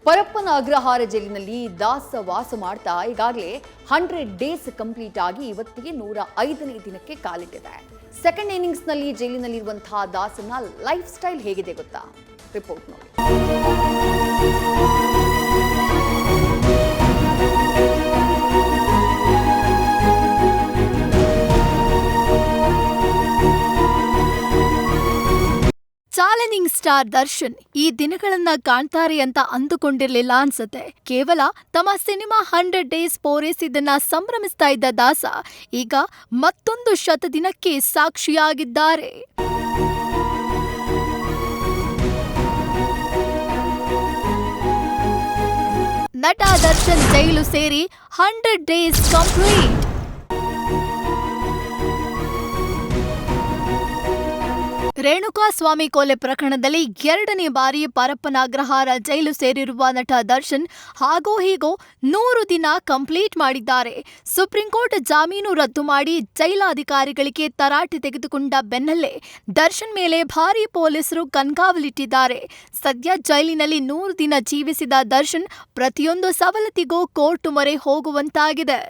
ಪರಪ್ಪನ ಅಗ್ರಹಾರ ಜೈಲಿನಲ್ಲಿ ದಾಸ ವಾಸ ಮಾಡ್ತಾ ಈಗಾಗಲೇ 100 ಡೇಸ್ ಕಂಪ್ಲೀಟ್ ಆಗಿ ಇವತ್ತಿಗೆ 105ನೇ ದಿನಕ್ಕೆ ಕಾಲಿಟ್ಟಿದೆ. ಸೆಕೆಂಡ್ ಇನ್ನಿಂಗ್ಸ್ನಲ್ಲಿ ಜೈಲಿನಲ್ಲಿರುವಂತಹ ದಾಸನ ಲೈಫ್ ಸ್ಟೈಲ್ ಹೇಗಿದೆ ಗೊತ್ತಾ? ರಿಪೋರ್ಟ್ ನೋಡಿ. ಚಾಲೆಂಜಿಂಗ್ ಸ್ಟಾರ್ ದರ್ಶನ್ ಈ ದಿನಗಳನ್ನ ಕಾಣ್ತಾರೆ ಅಂತ ಅಂದುಕೊಂಡಿರ್ಲಿಲ್ಲ ಅನ್ಸುತ್ತೆ. ಕೇವಲ ತಮ್ಮ ಸಿನಿಮಾ 100 ಡೇಸ್ ಪೂರೈಸಿದ್ದನ್ನ ಸಂಭ್ರಮಿಸ್ತಾ ಇದ್ದ ದಾಸ ಈಗ ಮತ್ತೊಂದು ಶತದಿನಕ್ಕೆ ಸಾಕ್ಷಿಯಾಗಿದ್ದಾರೆ. ನಟ ದರ್ಶನ್ ಜೈಲು ಸೇರಿ 100 ಡೇಸ್ ಕಂಪ್ಲೀಟ್. ರೇಣುಕಾಸ್ವಾಮಿ ಕೊಲೆ ಪ್ರಕರಣದಲ್ಲಿ 2ನೇ ಬಾರಿ ಪರಪ್ಪನ ಅಗ್ರಹಾರ ಜೈಲು ಸೇರಿರುವ ನಟ ದರ್ಶನ್ ಹಾಗೋ ಹೀಗೋ 100 ದಿನ ಕಂಪ್ಲೀಟ್ ಮಾಡಿದ್ದಾರೆ. ಸುಪ್ರೀಂ ಕೋರ್ಟ್ ಜಾಮೀನು ರದ್ದು ಮಾಡಿ ಜೈಲಾಧಿಕಾರಿಗಳಿಗೆ ತರಾಟೆ ತೆಗೆದುಕೊಂಡ ಬೆನ್ನಲ್ಲೇ ದರ್ಶನ್ ಮೇಲೆ ಭಾರೀ ಪೊಲೀಸರು ಕಣ್ಗಾವಲಿಟ್ಟಿದ್ದಾರೆ. ಸದ್ಯ ಜೈಲಿನಲ್ಲಿ 100 ದಿನ ಜೀವಿಸಿದ ದರ್ಶನ್ ಪ್ರತಿಯೊಂದು ಸವಲತ್ತಿಗೂ ಕೋರ್ಟ್ ಮೊರೆ ಹೋಗುವಂತಾಗಿದೆ.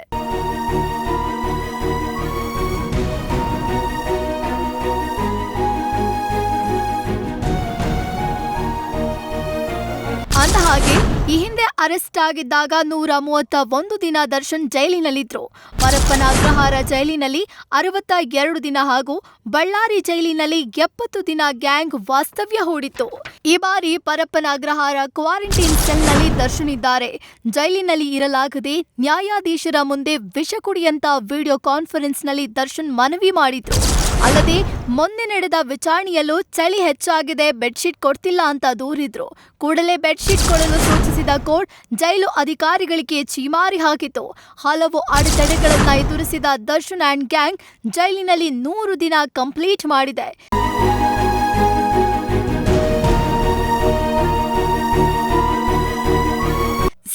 ಅಂದಹಾಗೆ ಈ ಹಿಂದೆ ಅರೆಸ್ಟ್ ಆಗಿದ್ದಾಗ 131 ದಿನ ದರ್ಶನ್ ಜೈಲಿನಲ್ಲಿದ್ರು. ಪರಪ್ಪನ ಅಗ್ರಹಾರ ಜೈಲಿನಲ್ಲಿ 62 ದಿನ ಹಾಗೂ ಬಳ್ಳಾರಿ ಜೈಲಿನಲ್ಲಿ 70 ದಿನ ಗ್ಯಾಂಗ್ ವಾಸ್ತವ್ಯ ಹೂಡಿತ್ತು. ಈ ಬಾರಿ ಪರಪ್ಪನ ಅಗ್ರಹಾರ ಕ್ವಾರಂಟೈನ್ ಸೆಲ್ನಲ್ಲಿ ದರ್ಶನ್ ಇದ್ದಾರೆ. ಜೈಲಿನಲ್ಲಿ ಇರಲಾಗದೆ ನ್ಯಾಯಾಧೀಶರ ಮುಂದೆ ವಿಷ ಕುಡಿಯಂತ ವಿಡಿಯೋ ಕಾನ್ಫರೆನ್ಸ್ನಲ್ಲಿ ದರ್ಶನ್ ಮನವಿ ಮಾಡಿದ್ರು. ಅಲ್ಲದೆ ಮೊನ್ನೆ ನಡೆದ ವಿಚಾರಣೆಯಲ್ಲೂ ಚಳಿ ಹೆಚ್ಚಾಗಿದೆ, ಬೆಡ್ಶೀಟ್ ಕೊಡ್ತಿಲ್ಲ ಅಂತ ದೂರಿದ್ರು. ಕೂಡಲೇ ಬೆಡ್ಶೀಟ್ ಕೊಡಲು ಸೂಚಿಸಿದ ಕೋರ್ಟ್ ಜೈಲು ಅಧಿಕಾರಿಗಳಿಗೆ ಛೀಮಾರಿ ಹಾಕಿತು. ಹಲವು ಅಡೆತಡೆಗಳನ್ನ ಎದುರಿಸಿದ ದರ್ಶನ್ ಅಂಡ್ ಗ್ಯಾಂಗ್ ಜೈಲಿನಲ್ಲಿ 100 ದಿನ ಕಂಪ್ಲೀಟ್ ಮಾಡಿದೆ.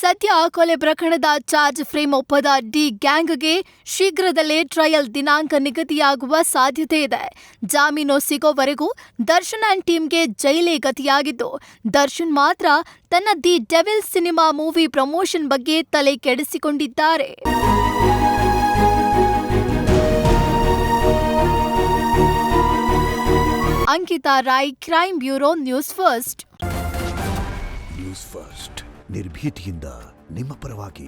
ಸದ್ಯ ಕೊಲೆ ಪ್ರಕರಣದ ಚಾರ್ಜ್ ಫ್ರೇಮ್ ಒಪ್ಪದ ಡಿ ಗ್ಯಾಂಗ್ಗೆ ಶೀಘ್ರದಲ್ಲೇ ಟ್ರಯಲ್ ದಿನಾಂಕ ನಿಗದಿಯಾಗುವ ಸಾಧ್ಯತೆ ಇದೆ. ಜಾಮೀನು ಸಿಗೋವರೆಗೂ ದರ್ಶನ್ ಅಂಡ್ ಟೀಮ್ಗೆ ಜೈಲೇ ಗತಿಯಾಗಿದ್ದು, ದರ್ಶನ್ ಮಾತ್ರ ತನ್ನ the devil cinema movie promotion ಬಗ್ಗೆ ತಲೆ ಕೆಡಿಸಿಕೊಂಡಿದ್ದಾರೆ. Ankita Rai, crime bureau, news first. News first ನಿರ್ಭೀತಿಯಿಂದ ನಿಮ್ಮ ಪರವಾಗಿ.